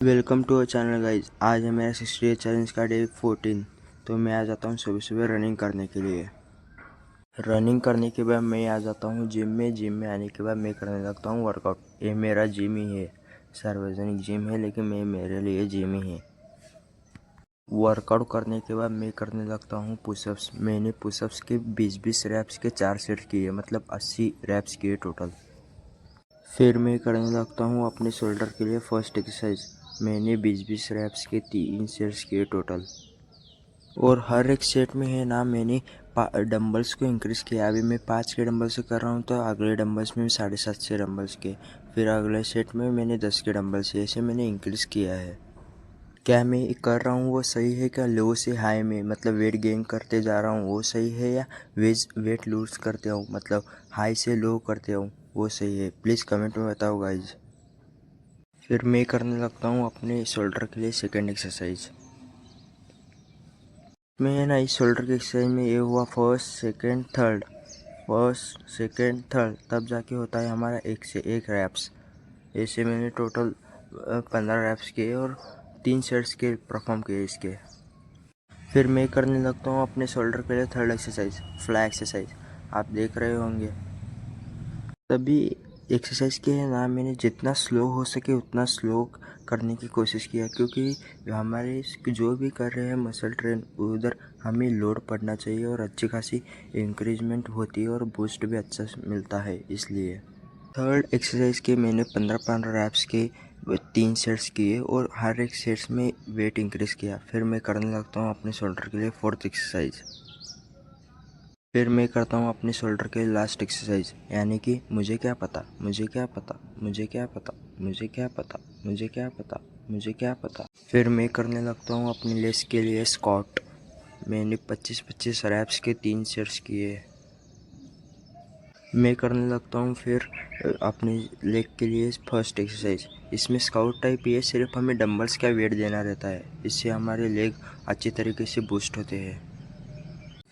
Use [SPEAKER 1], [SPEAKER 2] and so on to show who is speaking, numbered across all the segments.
[SPEAKER 1] Welcome to our channel guys. आज है मेरा 60 चैलेंज का डे 14। तो मैं आ जाता हूँ सुबह सुबह रनिंग करने के लिए। रनिंग करने के बाद मैं आ जाता हूँ जिम में आने के बाद मैं करने लगता हूँ वर्कआउट। ये मेरा जिम ही है, सार्वजनिक जिम है, लेकिन मेरे लिए जिम ही है। वर्कआउट करने के बाद मैं करने लगता हूँ पुशअप्स। मैंने पुशअप्स के 20-20 रैप्स के 4 सेट किए, मतलब 80 रैप्स किए टोटल। फिर मैं करने लगता हूँ अपने शोल्डर के लिए फर्स्ट एक्सरसाइज। मैंने 20-20 रैप्स के 3 सेट्स किए टोटल। और हर एक सेट में है ना, मैंने डंबल्स को इंक्रीज़ किया। अभी मैं 5 के डंबल से कर रहा हूँ, तो अगले डंबल्स में 7.5 से डंबल्स के, फिर अगले सेट में मैंने 10 के डंबल से, ऐसे मैंने इंक्रीज़ किया है। क्या मैं कर रहा हूँ वो सही है? क्या लो से हाई में मतलब वेट गेन करते जा रहा हूँ वो सही है, या वेट लूज करते हूँ मतलब हाई से लो करते हूँ वो सही है? प्लीज़ कमेंट में बताओ गाइज। फिर मैं करने लगता हूँ अपने शोल्डर के लिए सेकंड एक्सरसाइज। मैं ना इस शोल्डर के एक्सरसाइज में ये हुआ फर्स्ट सेकंड थर्ड, तब जाके होता है हमारा 1 से 1 रैप्स। ऐसे मैंने टोटल 15 रैप्स किए और 3 सेट्स के परफॉर्म किए इसके। फिर मैं करने लगता हूँ अपने शोल्डर के लिए थर्ड एक्सरसाइज, फ्लाई एक्सरसाइज। आप देख रहे होंगे तभी एक्सरसाइज के ना, मैंने जितना स्लो हो सके उतना स्लो करने की कोशिश किया, क्योंकि हमारे जो भी कर रहे हैं मसल ट्रेन, उधर हमें लोड पड़ना चाहिए और अच्छी खासी इंक्रीजमेंट होती है और बूस्ट भी अच्छा मिलता है। इसलिए थर्ड एक्सरसाइज के मैंने 15-15 रैप्स के 3 सेट्स किए और हर एक सेट्स में वेट इंक्रीज़ किया। फिर मैं करने लगता हूँ अपने शोल्डर के लिए फोर्थ एक्सरसाइज। फिर मैं करता हूँ अपने शोल्डर के लास्ट एक्सरसाइज, यानी कि मुझे क्या पता, मुझे क्या पता, मुझे क्या पता, मुझे क्या पता, मुझे क्या पता, मुझे क्या पता। फिर मैं करने लगता हूँ अपने लेग्स के लिए स्क्वाट। मैंने 25-25 रैप्स के 3 सेट्स किए। मैं करने लगता हूँ फिर अपने लेग के लिए फर्स्ट एक्सरसाइज। इसमें स्काउट टाइप ही है, सिर्फ हमें डंबल्स का वेट देना रहता है, इससे हमारे लेग अच्छी तरीके से बूस्ट होते हैं।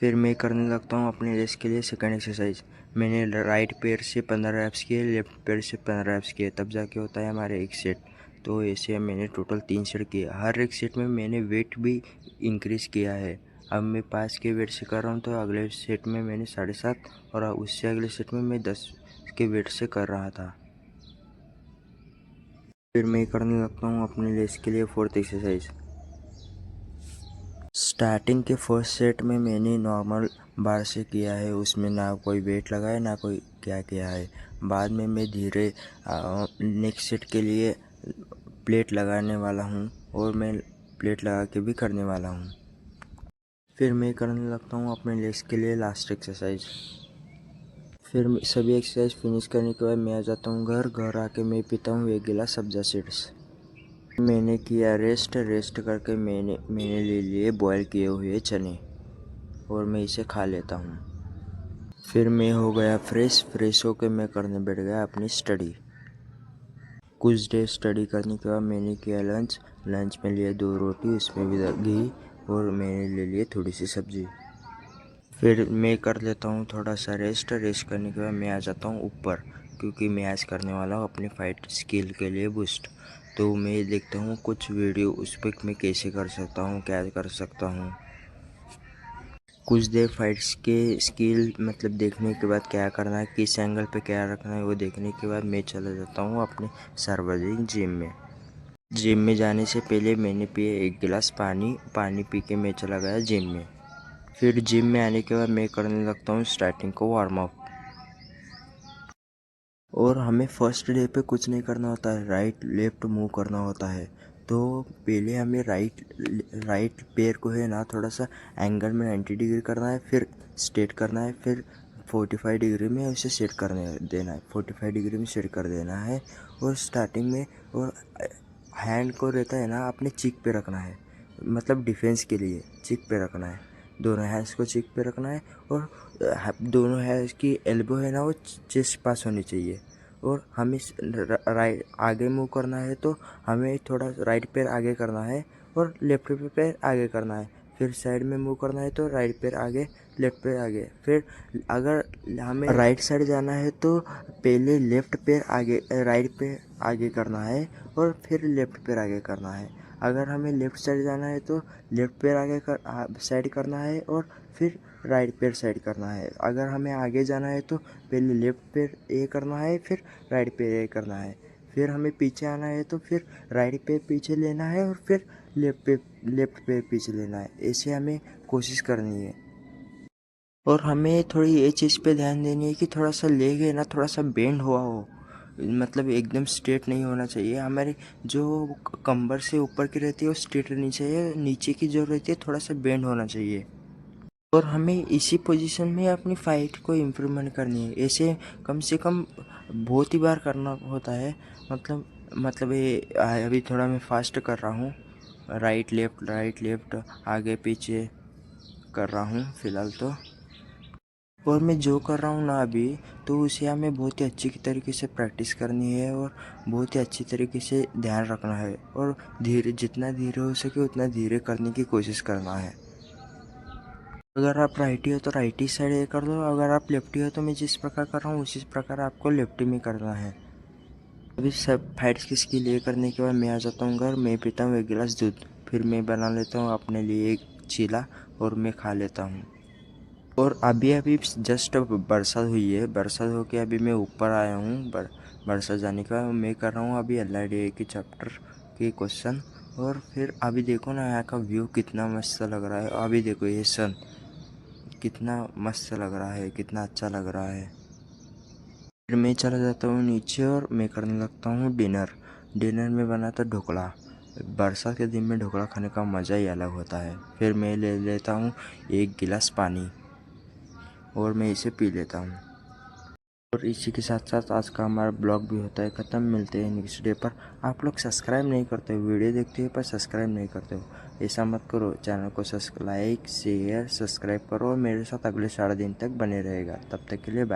[SPEAKER 1] फिर मैं करने लगता हूँ अपने रेस्ट के लिए सेकंड एक्सरसाइज। मैंने राइट पैर से 15 रैप्स किए, लेफ्ट पैर से 15 रैप्स किए, तब जाके होता है हमारे एक सेट। तो ऐसे मैंने टोटल 3 सेट किए। हर एक सेट में मैंने वेट भी इंक्रीज़ किया है। अब मैं 5 के वेट से कर रहा हूँ, तो अगले सेट में मैंने 7.5 और उससे अगले सेट में मैं 10 के वेट से कर रहा था। फिर मैं करने लगता हूँ अपने लेग्स के लिए फोर्थ एक्सरसाइज। स्टार्टिंग के फर्स्ट सेट में मैंने नॉर्मल बार से किया है, उसमें ना कोई वेट लगाया ना कोई क्या किया है। बाद में मैं धीरे नेक्स्ट सेट के लिए प्लेट लगाने वाला हूँ और मैं प्लेट लगा के भी करने वाला हूँ। फिर मैं करने लगता हूँ अपने लेग्स के लिए लास्ट एक्सरसाइज। फिर सभी एक्सरसाइज फिनिश करने के बाद मैं आ जाता हूँ घर आके मैं पीता हूँ 1 गिलास सब्जा सीड्स। मैंने किया रेस्ट करके मैंने ले लिए बॉयल किए हुए चने और मैं इसे खा लेता हूँ। फिर मैं हो गया फ्रेश होकर मैं करने बैठ गया अपनी स्टडी। कुछ देर स्टडी करने के बाद मैंने किया लंच में लिया 2 रोटी, उसमें भी घी, और मैंने ले लिए थोड़ी सी सब्जी। फिर मैं कर लेता हूँ थोड़ा सा रेस्ट करने के बाद मैं आ जाता हूँ ऊपर, क्योंकि मैं आज करने वाला हूँ अपनी फाइट स्किल के लिए बूस्ट। तो मैं देखता हूँ कुछ वीडियो, उस पर मैं कैसे कर सकता हूँ, क्या कर सकता हूँ। कुछ देर फाइट्स के स्किल मतलब देखने के बाद क्या करना है, किस एंगल पे क्या रखना है, वो देखने के बाद मैं चला जाता हूँ अपने सार्वजनिक जिम में। जिम में जाने से पहले मैंने पिए 1 गिलास पानी पी के मैं चला गया जिम में। फिर जिम में आने के बाद मैं करने लगता हूँ स्टार्टिंग को वार्म अप। और हमें फर्स्ट डे पे कुछ नहीं करना होता है, राइट लेफ्ट मूव करना होता है। तो पहले हमें राइट पैर को है ना थोड़ा सा एंगल में 90 डिग्री करना है, फिर स्ट्रेट करना है, फिर 45 डिग्री में उसे सेट करने देना है, 45 डिग्री में सेट कर देना है। और स्टार्टिंग में और हैंड को रहता है ना अपने चीक पे रखना है, मतलब डिफेंस के लिए चीक पे रखना है, दोनों हैंड्स को चीक पे रखना है। और दोनों हैंड्स की एल्बो है ना वो चेस्ट पास होनी चाहिए। और हमें राइट आगे मूव करना है, तो हमें थोड़ा राइट पैर आगे करना है और लेफ्ट पैर आगे करना है। फिर साइड में मूव करना है तो राइट पैर आगे, लेफ्ट पैर आगे। फिर अगर हमें राइट साइड जाना है तो पहले लेफ्ट पैर आगे, राइट पैर आगे करना है और फिर लेफ्ट पैर आगे करना है। अगर हमें लेफ्ट साइड जाना है तो लेफ्ट पैर आगे साइड करना है और फिर राइट पैर साइड करना है। अगर हमें आगे जाना है तो पहले लेफ्ट पैर ए करना है, फिर राइट पैर ए करना है। फिर हमें पीछे आना है तो फिर राइट पैर पीछे लेना है और फिर लेफ्ट पैर पीछे लेना है। ऐसे हमें कोशिश करनी है। और हमें थोड़ी ये चीज़ पे ध्यान देनी है कि थोड़ा सा लेग है ना, थोड़ा सा बेंड हुआ हो, मतलब एकदम स्ट्रेट नहीं होना चाहिए। हमारी जो कमर से ऊपर की रहती है वो स्ट्रेट रहनी चाहिए, नीचे की जो रहती है थोड़ा सा बेंड होना चाहिए। और हमें इसी पोजीशन में अपनी फाइट को इम्प्रूवमेंट करनी है। ऐसे कम से कम बहुत ही बार करना होता है। मतलब ये अभी थोड़ा मैं फास्ट कर रहा हूँ, राइट लेफ्ट आगे पीछे कर रहा हूँ फ़िलहाल तो। और मैं जो कर रहा हूँ ना अभी, तो उसे हमें बहुत ही अच्छी तरीके से प्रैक्टिस करनी है और बहुत ही अच्छी तरीके से ध्यान रखना है और जितना धीरे हो सके उतना धीरे करने की कोशिश करना है। अगर आप राइटी हो तो राइटी साइड कर दो, अगर आप लेफ्टी हो तो मैं जिस प्रकार कर रहा हूँ उसी प्रकार आपको लेफ्टी में करना है। अभी सब फाइट्स की स्किल ये करने के बाद मैं आ जाता हूँ घर, मैं पीता हूँ 1 गिलास दूध, फिर मैं बना लेता हूँ अपने लिए एक चीला और मैं खा लेता हूँ। और अभी जस्ट बरसात हुई है, बरसात होके अभी मैं ऊपर आया हूँ। बरसात जाने का मैं कर रहा हूँ अभी LIDA के चैप्टर के क्वेश्चन। और फिर अभी देखो ना यहाँ का व्यू कितना मस्त लग रहा है। अभी देखो ये सन कितना मस्त लग रहा है, कितना अच्छा लग रहा है। फिर मैं चला जाता हूँ नीचे और मैं करने लगता हूँ डिनर में बना था ढोकला। बरसात के दिन में ढोकला खाने का मज़ा ही अलग होता है। फिर मैं ले लेता हूँ 1 गिलास पानी और मैं इसे पी लेता हूँ। और इसी के साथ साथ आज का हमारा ब्लॉग भी होता है ख़त्म। मिलते हैं नेक्स्ट डे पर। आप लोग सब्सक्राइब नहीं करते हो, वीडियो देखते हो पर सब्सक्राइब नहीं करते हो, ऐसा मत करो। चैनल को लाइक शेयर सब्सक्राइब करो और मेरे साथ अगले 4.5 दिन तक बने रहेगा। तब तक के लिए बाय।